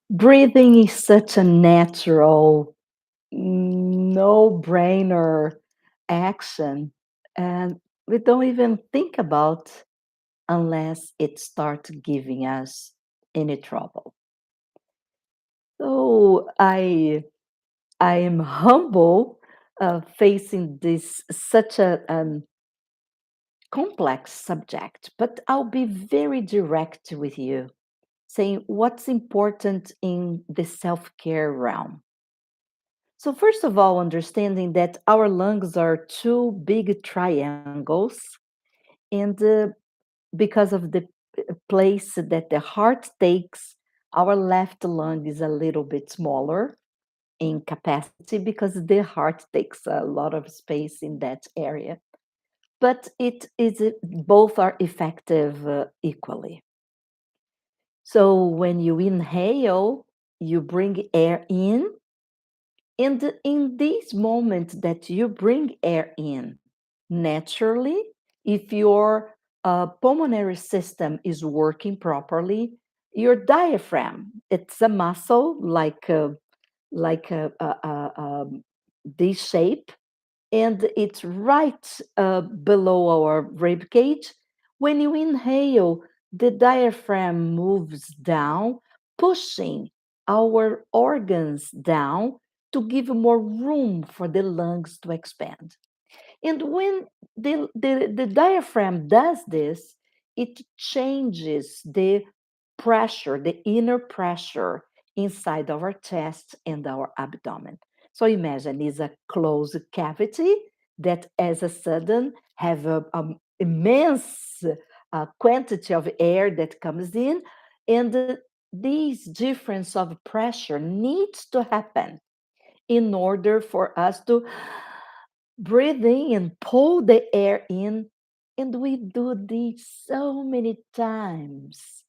Breathing is such a natural, no-brainer action, and we don't even think about unless it starts giving us any trouble. So I am humble facing this such a complex subject, but I'll be very direct with you, saying what's important in the self-care realm. So, first of all, understanding that our lungs are two big triangles, and because of the place that the heart takes, our left lung is a little bit smaller in capacity because the heart takes a lot of space in that area. But it is both are effective equally. So when you inhale, you bring air in, and in this moment that you bring air in, naturally, if your pulmonary system is working properly, your diaphragm, it's a muscle like this shape, and it's right below our rib cage. When you inhale, the diaphragm moves down, pushing our organs down to give more room for the lungs to expand. And when the diaphragm does this, it changes the pressure, the inner pressure inside our chest and our abdomen. So imagine it's a closed cavity that as a sudden have a immense quantity of air that comes in, and this difference of pressure needs to happen in order for us to breathe in and pull the air in. And we do this so many times,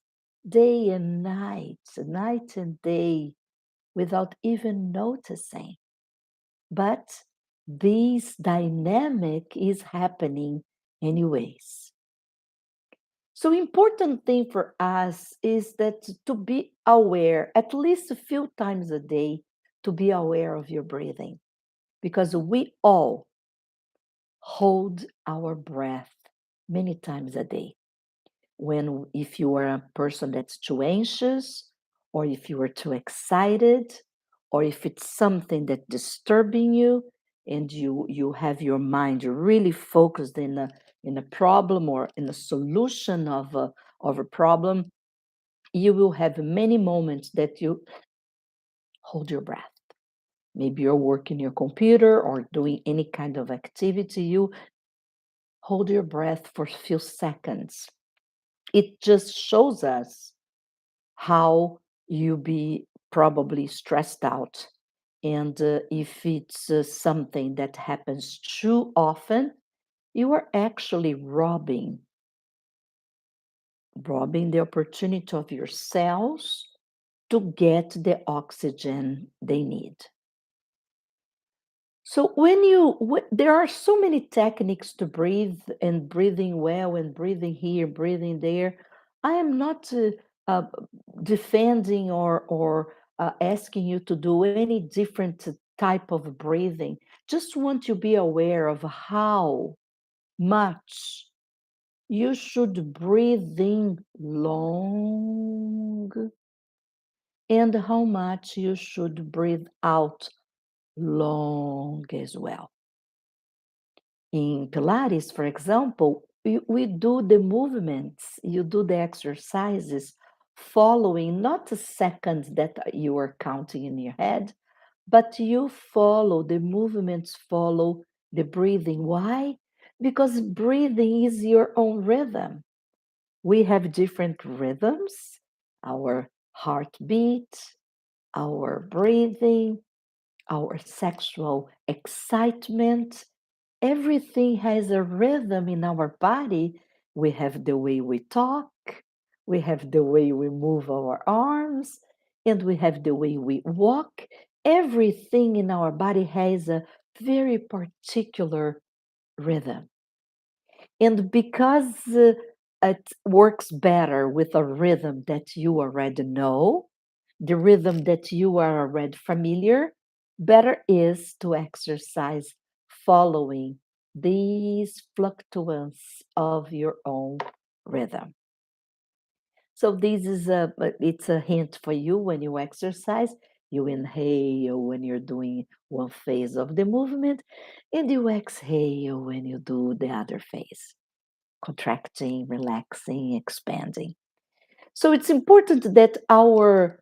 day and night and day, without even noticing. But this dynamic is happening anyways. So important thing for us is that to be aware at least a few times a day, to be aware of your breathing, because we all hold our breath many times a day. When if you are a person that's too anxious, or if you are too excited, or if it's something that's disturbing you, and you have your mind really focused in a problem or in a solution of a problem, you will have many moments that you hold your breath. Maybe you're working your computer or doing any kind of activity, you hold your breath for a few seconds. It just shows us how you be probably stressed out. And if it's something that happens too often, you are actually robbing the opportunity of your cells to get the oxygen they need. So there are so many techniques to breathe, and breathing well and breathing here, breathing there. I am not uh, defending or asking you to do any different type of breathing. Just want to be aware of how much you should breathe in long and how much you should breathe out long as well. In Pilates, for example, we do the movements, you do the exercises following not a second that you are counting in your head, but you follow the movements, follow the breathing. Why? Because breathing is your own rhythm. We have different rhythms, our heartbeat, our breathing, our sexual excitement. Everything has a rhythm in our body. We have the way we talk, we have the way we move our arms, and we have the way we walk. Everything in our body has a very particular rhythm. And because it works better with a rhythm that you already know, the rhythm that you are already familiar, better is to exercise following these fluctuations of your own rhythm. So this is it's a hint for you when you exercise. You inhale when you're doing one phase of the movement, and you exhale when you do the other phase, contracting, relaxing, expanding. So it's important that our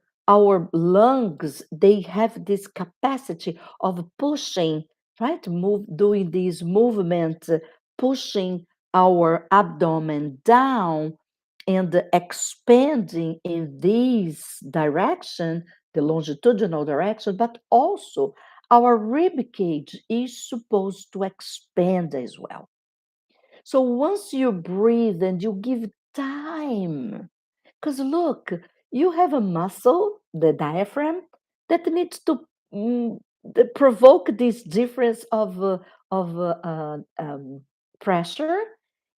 lungs they have this capacity of pushing, right? Doing this movement, pushing our abdomen down and expanding in this direction, the longitudinal direction, but also our rib cage is supposed to expand as well. So once you breathe and you give time, because look, you have a muscle, the diaphragm, that needs to mm, provoke this difference of pressure,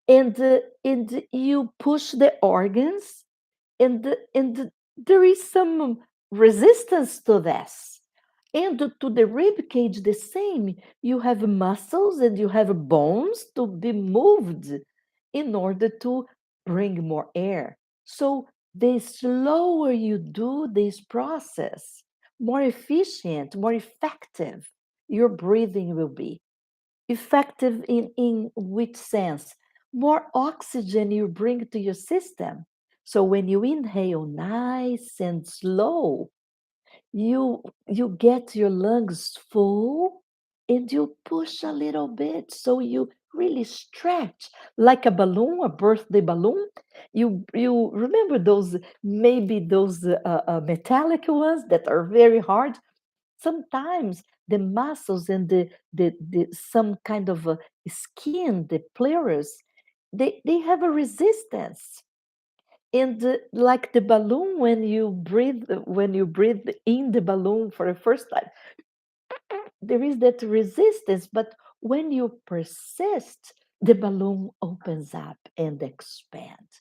and you push the organs, and there is some resistance to this. And to the rib cage, the same. You have muscles and you have bones to be moved in order to bring more air. So the slower you do this process, more efficient, more effective your breathing will be. Effective in which sense? More oxygen you bring to your system. So when you inhale nice and slow, you get your lungs full and you push a little bit so you really stretch like a balloon, a birthday balloon. You remember those, maybe those metallic ones that are very hard. Sometimes the muscles and the some kind of a skin, the pleuras, they have a resistance. And like the balloon, when you breathe in the balloon for the first time, there is that resistance, but when you persist, the balloon opens up and expands.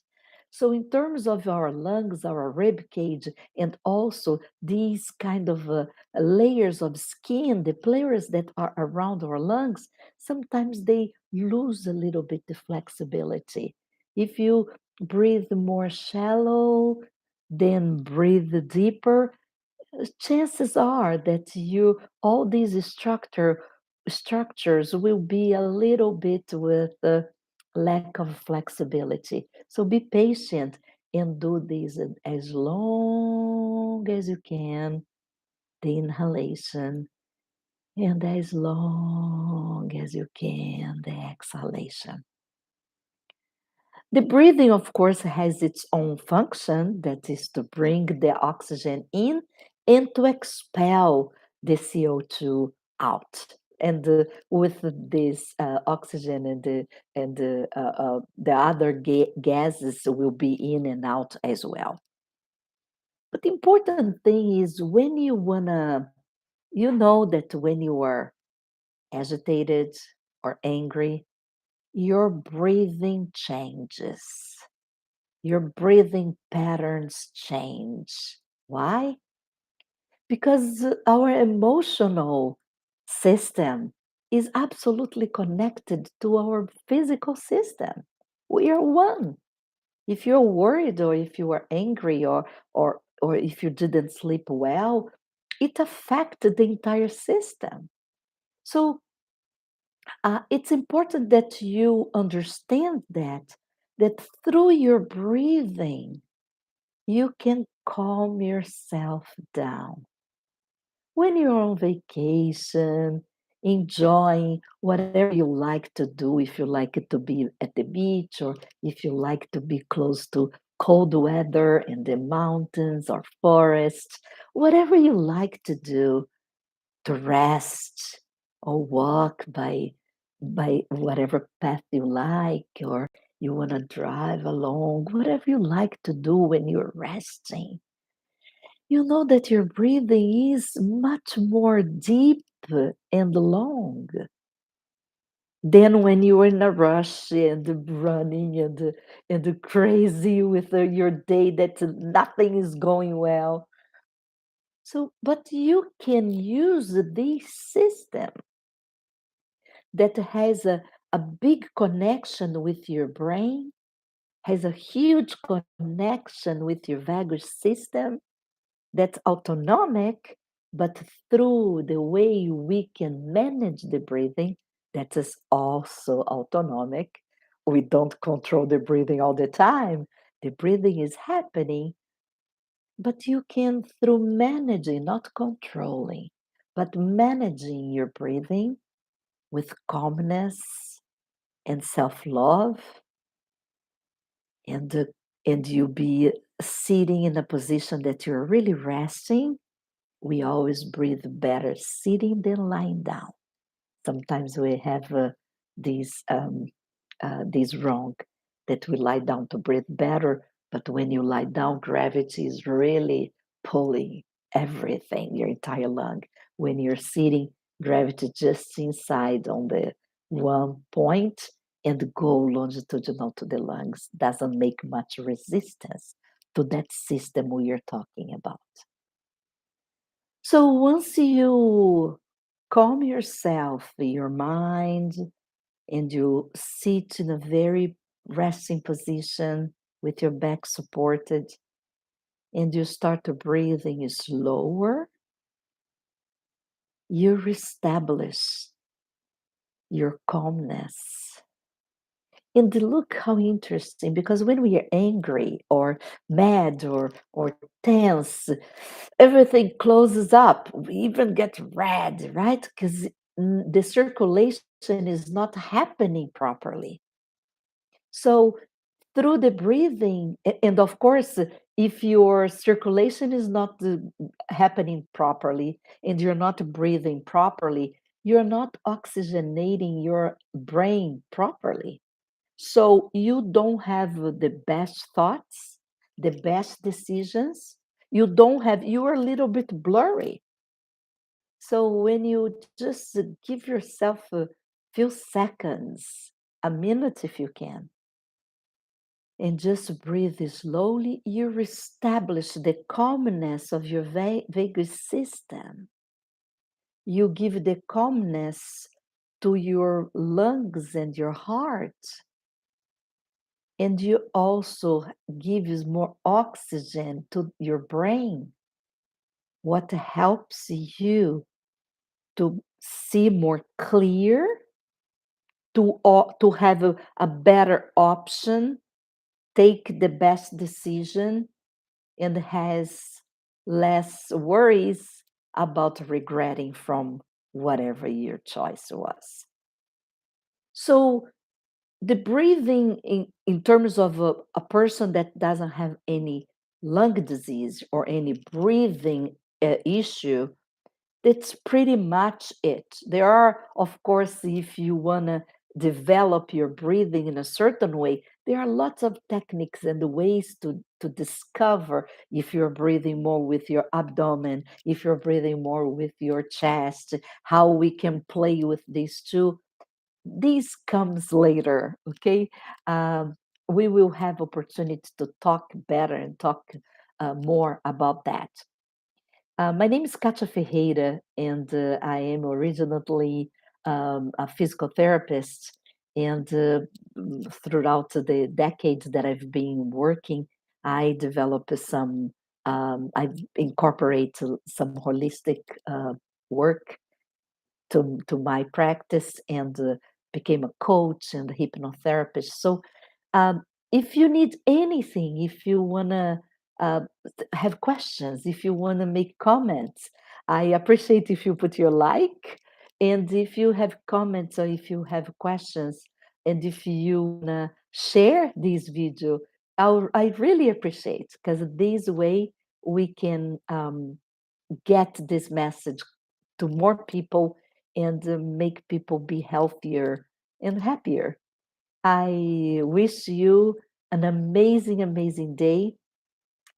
So, in terms of our lungs, our rib cage, and also these kind of layers of skin, the layers that are around our lungs, sometimes they lose a little bit the flexibility. If you breathe more shallow, then breathe deeper, chances are that you all these structures will be a little bit with a lack of flexibility. So be patient and do this as long as you can, the inhalation, and as long as you can, the exhalation. The breathing, of course, has its own function, that is to bring the oxygen in and to expel the CO2 out. And with this oxygen and the other gases will be in and out as well. But the important thing is when you wanna, you know that when you are agitated or angry, your breathing changes, your breathing patterns change. Why? Because our emotional system is absolutely connected to our physical system. We are one. If you're worried or if you are angry or if you didn't sleep well, it affects the entire system. So it's important that you understand that through your breathing you can calm yourself down. When you're on vacation, enjoying whatever you like to do, if you like it to be at the beach or if you like to be close to cold weather in the mountains or forests, whatever you like to do, to rest or walk by whatever path you like, or you want to drive along, whatever you like to do when you're resting, you know that your breathing is much more deep and long than when you're in a rush and running and crazy with your day that nothing is going well. So, but you can use this system that has a big connection with your brain, has a huge connection with your vagus system that's autonomic, but through the way we can manage the breathing, that is also autonomic. We don't control the breathing all the time. The breathing is happening, but you can, through managing, not controlling, but managing your breathing with calmness and self-love, and you be sitting in a position that you're really resting. We always breathe better sitting than lying down. Sometimes we have these this wrong, that we lie down to breathe better, but when you lie down, gravity is really pulling everything, your entire lung. When you're sitting, gravity just inside on the one point and go longitudinal to the lungs doesn't make much resistance to that system we are talking about. So once you calm yourself, your mind, and you sit in a very resting position with your back supported, and you start to breathing slower, you reestablish your calmness. And look how interesting, because when we are angry or mad or tense, everything closes up. We even get red, right? Because the circulation is not happening properly. So through the breathing, and of course, if your circulation is not happening properly and you're not breathing properly, you're not oxygenating your brain properly. So you don't have the best thoughts, the best decisions. You don't have, you're a little bit blurry. So when you just give yourself a few seconds, a minute if you can, and just breathe slowly, you reestablish the calmness of your vagus system. You give the calmness to your lungs and your heart. And you also gives more oxygen to your brain, what helps you to see more clear, to have a better option, take the best decision, and has less worries about regretting from whatever your choice was. So the breathing in terms of a person that doesn't have any lung disease or any breathing issue, that's pretty much it. There are, of course, if you want to develop your breathing in a certain way, there are lots of techniques and ways to discover if you're breathing more with your abdomen, if you're breathing more with your chest, how we can play with these two. This comes later, okay? We will have opportunity to talk better and talk more about that. My name is Katia Ferreira, and I am originally a physical therapist. And throughout the decades that I've been working, I developed I've incorporated some holistic work to my practice, and became a coach and a hypnotherapist. So if you need anything, if you want to uh, have questions, if you want to make comments, I appreciate if you put your like. And if you have comments or if you have questions, and if you want to share this video, I really appreciate, because this way we can get this message to more people and make people be healthier and happier. I wish you an amazing, amazing day,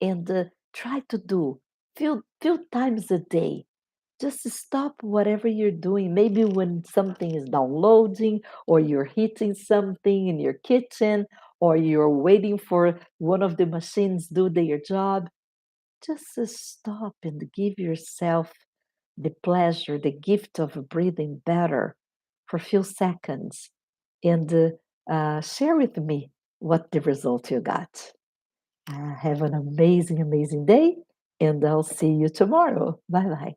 and try to do few times a day. Just stop whatever you're doing. Maybe when something is downloading, or you're hitting something in your kitchen, or you're waiting for one of the machines do their job. Just stop and give yourself the pleasure, the gift of breathing better for a few seconds and share with me what the result you got. Have an amazing, amazing day, and I'll see you tomorrow. Bye bye.